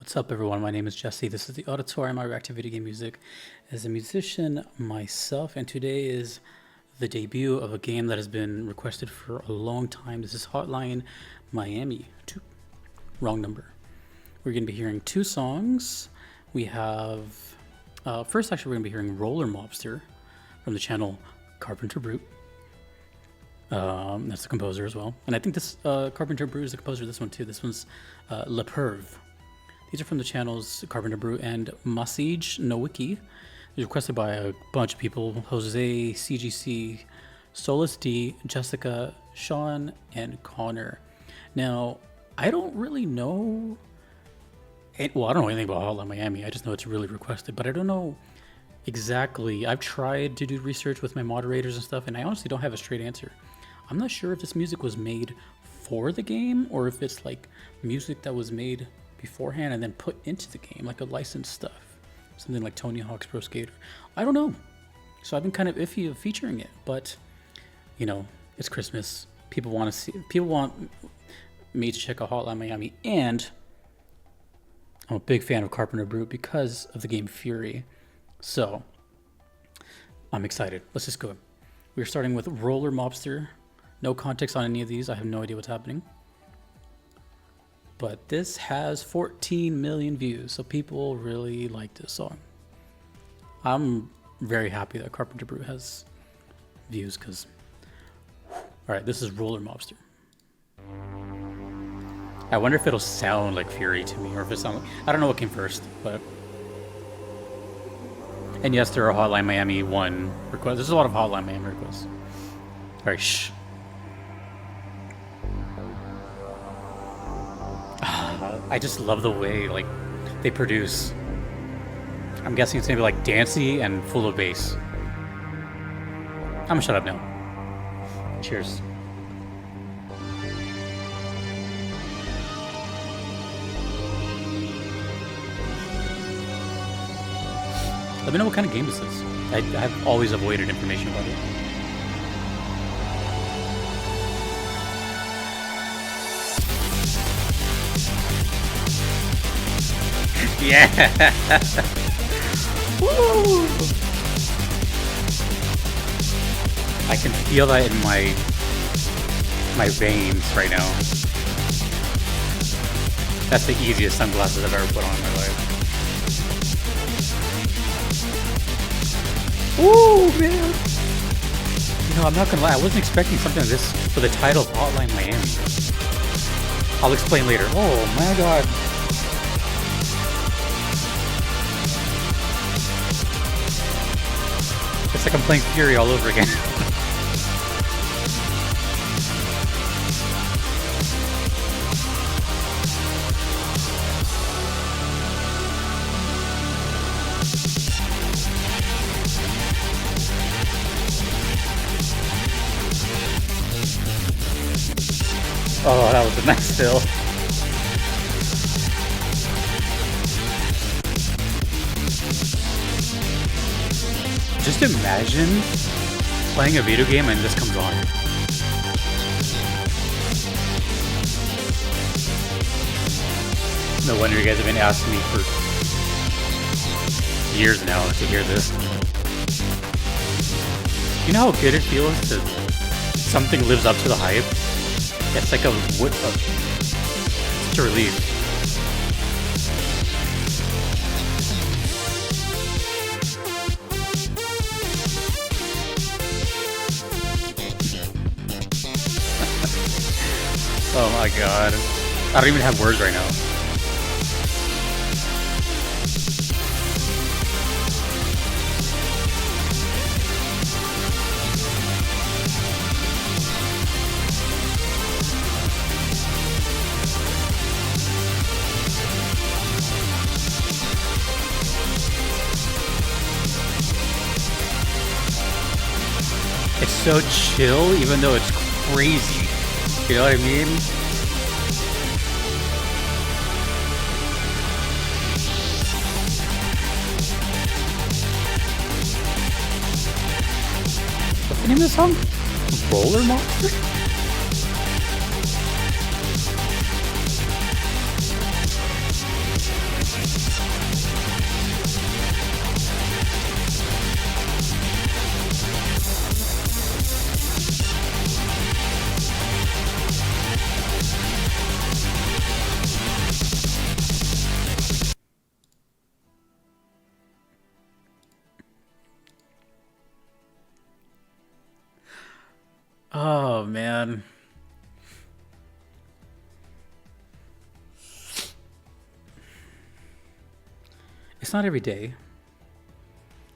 What's up, everyone? My name is Jesse. This is the Auditorium. I react to video game music as a musician myself, and today is the debut of a game that has been requested for a long time. This is Hotline Miami 2. Wrong number. We're going to be hearing two songs. We have, first actually we're going to be hearing Roller Mobster from the channel Carpenter Brute. That's the composer as well. And I think this Carpenter Brute is the composer of this one too. This one's Perv. These are from the channels Carpenter Brute and Masij Nowicki. It was requested by a bunch of people: Jose, CGC, Sollus D, Jessica, Sean, and Connor. Now, I don't really know. Well, I don't know anything about Hotline Miami. I just know it's really requested, but I don't know exactly. I've tried to do research with my moderators and stuff, and I honestly don't have a straight answer. I'm not sure if this music was made for the game or if it's like music that was made beforehand and then put into the game, like a licensed stuff, something like Tony Hawk's Pro Skater. I don't know. So I've been kind of iffy of featuring it, but you know, it's Christmas. People want me to check out Hotline Miami, and I'm a big fan of Carpenter Brute because of the game Fury. So I'm excited. Let's just go. We're starting with Roller Mobster. No context on any of these. I have no idea what's happening. But this has 14 million views, so people really like this song. I'm very happy that Carpenter Brute has views, because... Alright, this is Roller Mobster. I wonder if it'll sound like Fury to me, or if it sounds like... I don't know what came first, but... And yes, there are Hotline Miami 1 requests. There's a lot of Hotline Miami requests. Alright, shh. I just love the way, like, they produce. I'm guessing it's gonna be like dancey and full of bass. I'm gonna shut up now. Cheers. Let me know what kind of game this is. I've always avoided information about it. Yeah! Woo! I can feel that in my veins right now. That's the easiest sunglasses I've ever put on in my life. Woo, man! You know, I'm not gonna lie, I wasn't expecting something like this for the title of Hotline Miami. I'll explain later. Oh my god. It's like I'm playing Fury all over again. Oh, that was a nice fill. Just imagine playing a video game and this comes on. No wonder you guys have been asking me for years now to hear this. You know how good it feels to something lives up to the hype? It's like such a relief. Oh my god. I don't even have words right now. It's so chill, even though it's crazy. You know what I mean? What's the name of the song? Roller Monster? Oh man. It's not every day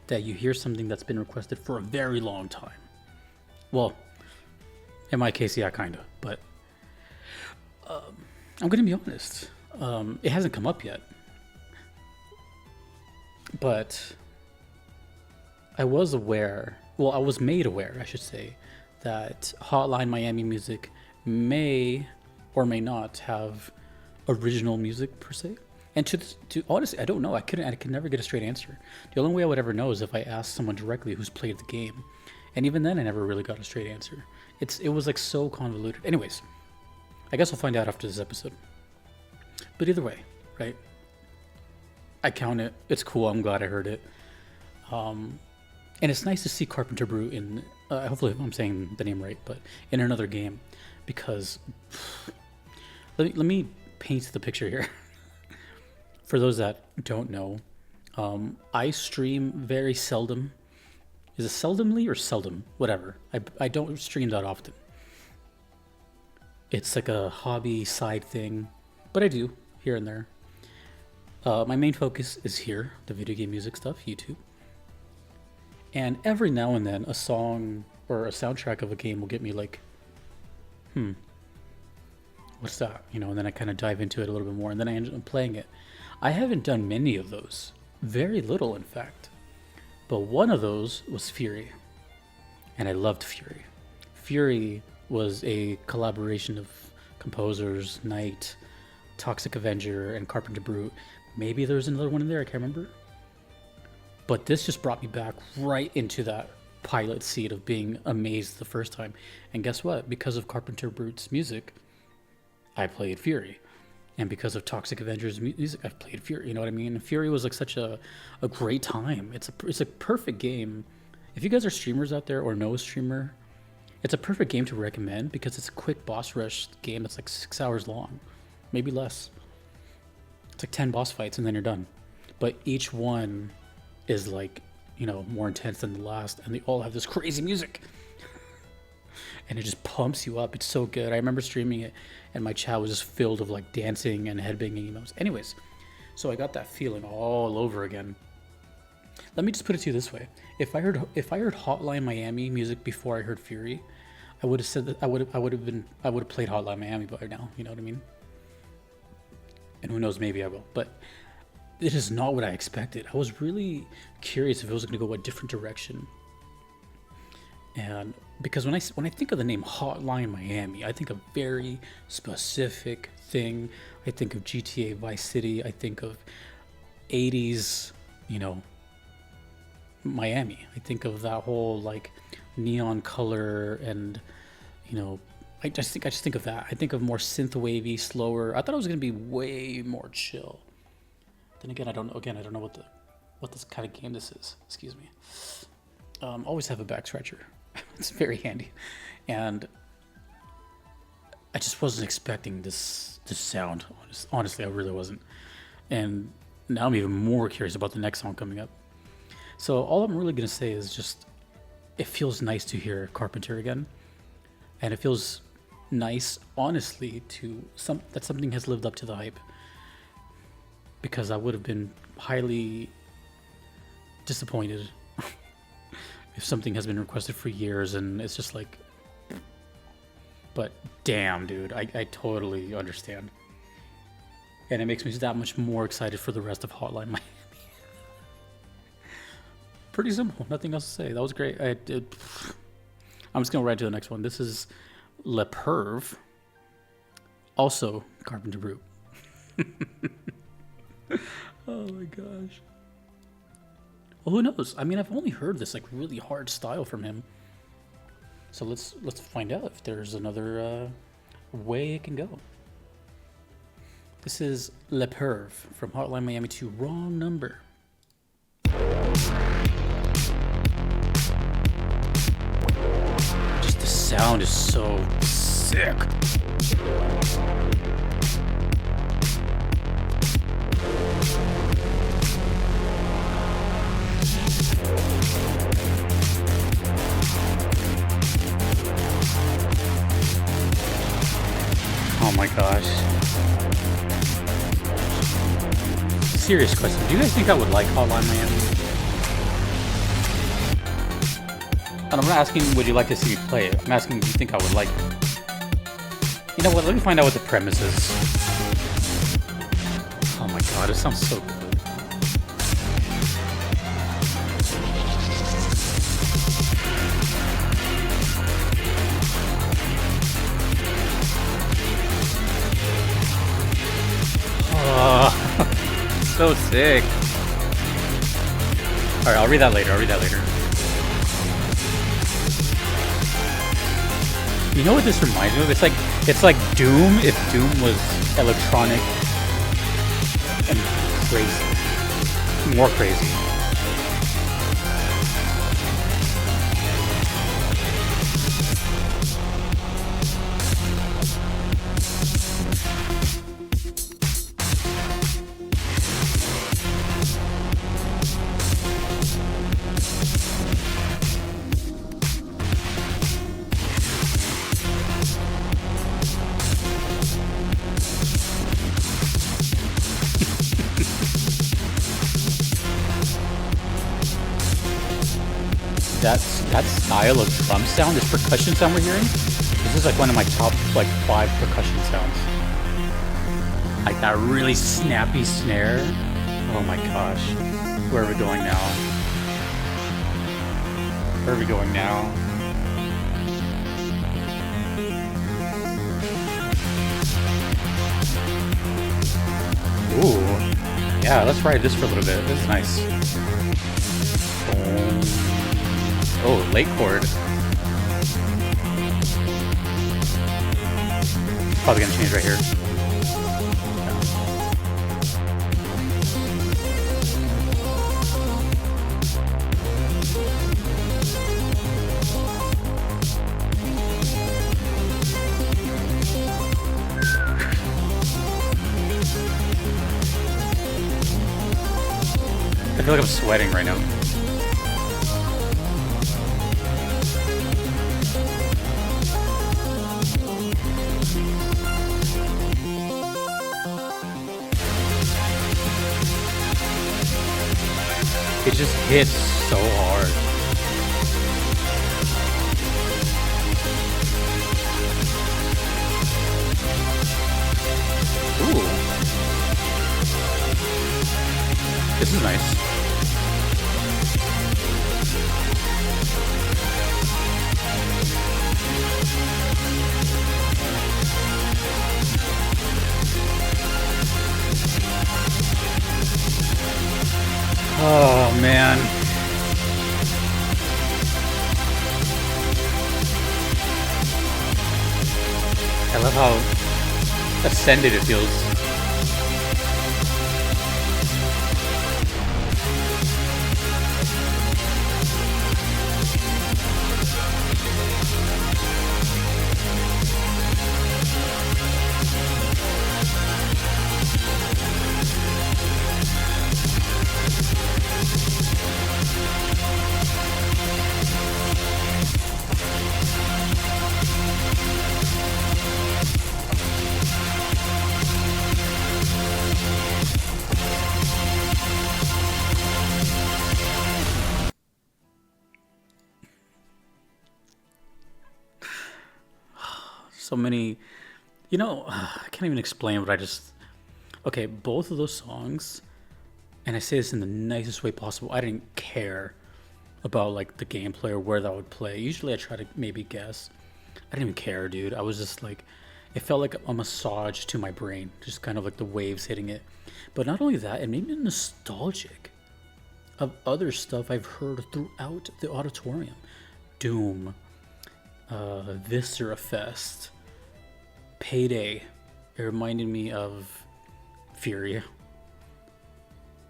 that you hear something that's been requested for a very long time. Well, in my case, yeah, kinda. But I'm gonna be honest. It hasn't come up yet. But I was aware, well, I was made aware, I should say, that Hotline Miami music may or may not have original music per se. And to honestly, I don't know. I could never get a straight answer. The only way I would ever know is if I asked someone directly who's played the game, and even then, I never really got a straight answer. It was like so convoluted. Anyways, I guess I'll find out after this episode. But either way, right? I count it. It's cool. I'm glad I heard it. And it's nice to see Carpenter Brew in. Hopefully, I'm saying the name right, but in another game, because let me paint the picture here. For those that don't know, I stream very seldom. Is it seldomly or seldom? Whatever. I don't stream that often. It's like a hobby side thing, but I do here and there. My main focus is here, the video game music stuff, YouTube. And every now and then, a song or a soundtrack of a game will get me like, what's that? You know, and then I kind of dive into it a little bit more, and then I end up playing it. I haven't done many of those. Very little, in fact. But one of those was Fury. And I loved Fury. Fury was a collaboration of composers, Knight, Toxic Avenger, and Carpenter Brew. Maybe there's another one in there, I can't remember. But this just brought me back right into that pilot seat of being amazed the first time. And guess what? Because of Carpenter Brew's music, I played Fury. And because of Toxic Avenger's music, I've played Fury. You know what I mean? Fury was like such a great time. It's a perfect game. If you guys are streamers out there or know a streamer, it's a perfect game to recommend because it's a quick boss rush game that's like 6 hours long, maybe less. It's like 10 boss fights and then you're done. But each one is like, you know, more intense than the last, and they all have this crazy music. And it just pumps you up. It's so good. I remember streaming it, and my chat was just filled of like dancing and headbanging emotes. Anyways, so I got that feeling all over again. Let me just put it to you this way: if I heard Hotline Miami music before I heard Fury, I would have said that I would have played Hotline Miami by now. You know what I mean? And who knows? Maybe I will. But it is not what I expected. I was really curious if it was going to go a different direction. And because when I think of the name Hotline Miami, I think of very specific thing. I think of GTA Vice City. I think of 80s, you know, Miami. I think of that whole like neon color, and you know, I just think of that. I think of more synth wavy, slower. I thought it was gonna be way more chill. Then again, I don't know what this kind of game this is. Excuse me. Always have a back scratcher. It's very handy, and I just wasn't expecting this sound. Honestly, I really wasn't. And now I'm even more curious about the next song coming up. So all I'm really gonna say is just, it feels nice to hear Carpenter again, and it feels nice, honestly, that something has lived up to the hype. Because I would have been highly disappointed if something has been requested for years and it's just like, but damn, dude, I totally understand. And it makes me that much more excited for the rest of Hotline Miami. Pretty simple, nothing else to say. That was great. I'm just gonna right to the next one. This is Le Perv, also Carpenter Brew. Oh my gosh. Well, who knows? I mean, I've only heard this like really hard style from him. So let's find out if there's another way it can go. This is Le Perv from Hotline Miami 2, Wrong Number. Just the sound is so sick. serious question. Do you guys think I would like Hotline Miami? And I'm not asking would you like to see me play it. I'm asking do you think I would like it? You know what? Let me find out what the premise is. Oh my god, it sounds so good. So sick. Alright, I'll read that later. You know what this reminds me of? It's like Doom if Doom was electronic and crazy. More crazy. That style of drum sound, this percussion sound we're hearing, this is like one of my top like 5 percussion sounds. Like that really snappy snare. Oh my gosh. Where are we going now? Where are we going now? Ooh. Yeah, let's ride this for a little bit. This is nice. Oh, late chord. Probably gonna change right here. I feel like I'm sweating right now. It just hits so hard. Ooh. This is nice. Oh man. I love how ascended it feels. So many, you know, I can't even explain what I just, okay, both of those songs, and I say this in the nicest way possible, I didn't care about like the gameplay or where that would play. Usually I try to maybe guess. I didn't even care, dude. I was just like, it felt like a massage to my brain, just kind of like the waves hitting it. But not only that, it made me nostalgic of other stuff I've heard throughout the auditorium. Doom, Viscera Fest, Payday. It reminded me of Fury.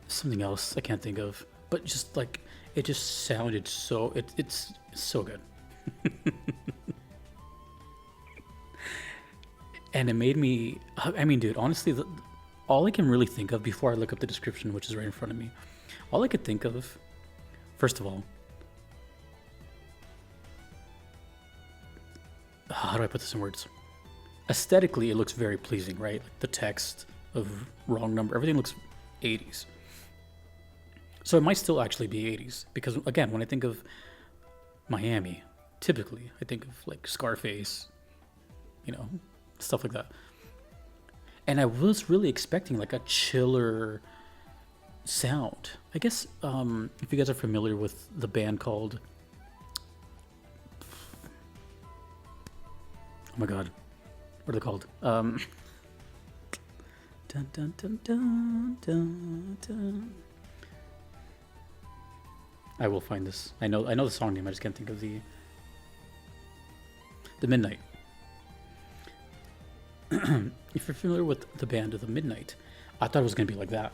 Something else I can't think of. But just like, it just sounded so, it's so good. And it made me, I mean, dude, honestly, all I can really think of before I look up the description, which is right in front of me, all I could think of, first of all, how do I put this in words? Aesthetically, it looks very pleasing, right? Like the text of Wrong Number, everything looks 80s. So it might still actually be 80s because, again, when I think of Miami, typically I think of like Scarface, stuff like that. And I was really expecting like a chiller sound. I guess if you guys are familiar with the band called, oh my god, what are they called? Dun, dun, dun, dun, dun, dun. I will find this. I know the song name. I just can't think of the Midnight. If you're familiar with the band of the Midnight, I thought it was gonna be like that.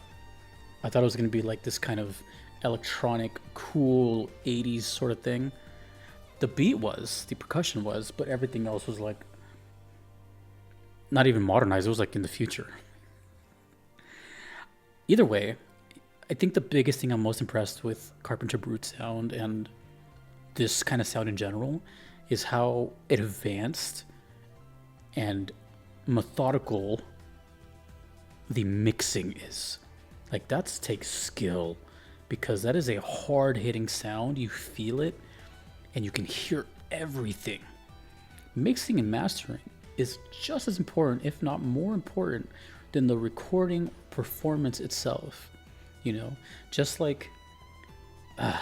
I thought it was gonna be like this kind of electronic, cool 80s sort of thing. The beat was, the percussion was, but everything else was like not even modernized. It was like in the future. Either way, I think the biggest thing I'm most impressed with Carpenter Brute's sound and this kind of sound in general is how advanced and methodical the mixing is. Like, that takes skill because that is a hard-hitting sound. You feel it and you can hear everything. Mixing and mastering is just as important, if not more important, than the recording performance itself. Just like, I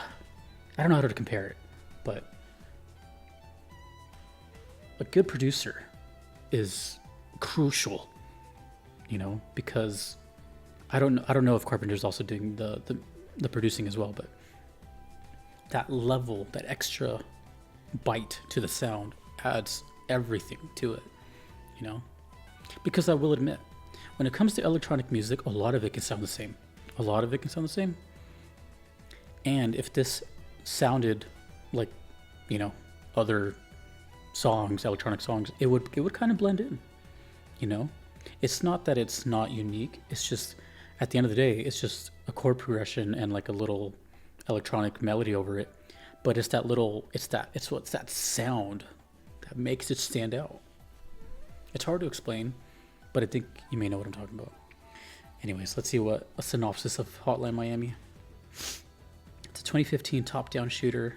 don't know how to compare it, but a good producer is crucial, because I don't know if Carpenter's also doing the producing as well, but that level, that extra bite to the sound adds everything to it, because I will admit, when it comes to electronic music, a lot of it can sound the same. And if this sounded like, other songs, electronic songs, it would kind of blend in, It's not that it's not unique. It's just, at the end of the day, it's just a chord progression and like a little electronic melody over it. But it's that sound that makes it stand out. It's hard to explain, but I think you may know what I'm talking about. Anyways, let's see what a synopsis of Hotline Miami. It's a 2015 top-down shooter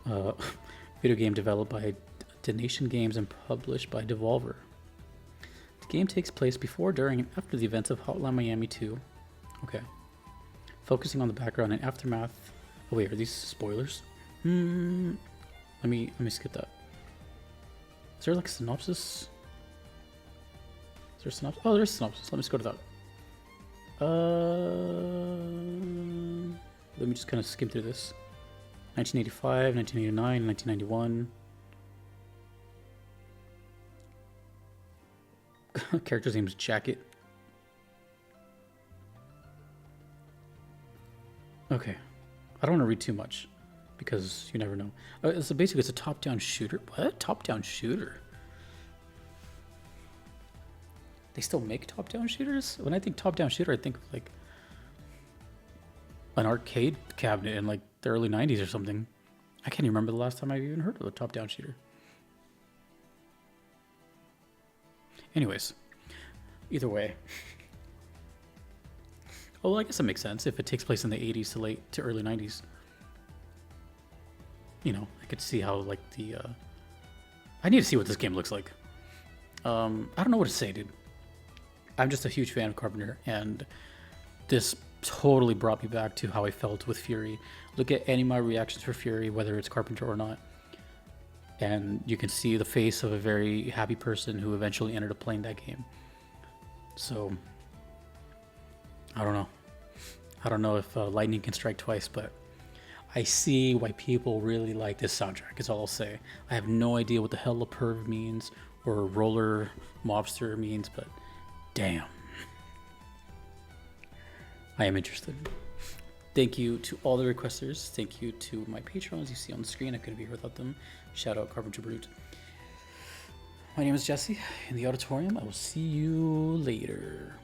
video game developed by Donation Games and published by Devolver. The game takes place before, during, and after the events of Hotline Miami 2. Okay. Focusing on the background and aftermath. Oh wait, are these spoilers? Let me skip that. Is there like a synopsis? Is there a synopsis? Oh, there's a synopsis. Let me just go to that. Let me just kind of skim through this. 1985, 1989, 1991. Character's name is Jacket. Okay. I don't want to read too much because you never know. So basically, it's a top-down shooter. What? Top-down shooter? They still make top-down shooters? When I think top-down shooter, I think of like an arcade cabinet in like the early 90s or something. I can't even remember the last time I've even heard of a top-down shooter. Anyways, either way. Oh, well, I guess it makes sense if it takes place in the 80s to early 90s. I could see how like the I need to see what this game looks like. I don't know what to say, dude. I'm just a huge fan of Carpenter, and this totally brought me back to how I felt with Fury. Look at any of my reactions for Fury, whether it's Carpenter or not, and you can see the face of a very happy person who eventually ended up playing that game. So, I don't know. I don't know if lightning can strike twice, but I see why people really like this soundtrack, is all I'll say. I have no idea what the hell a Perv means or roller Mobster means, but damn. I am interested. Thank you to all the requesters. Thank you to my patrons you see on the screen. I couldn't be here without them. Shout out Carpenter Brute. My name is Jesse in the auditorium. I will see you later.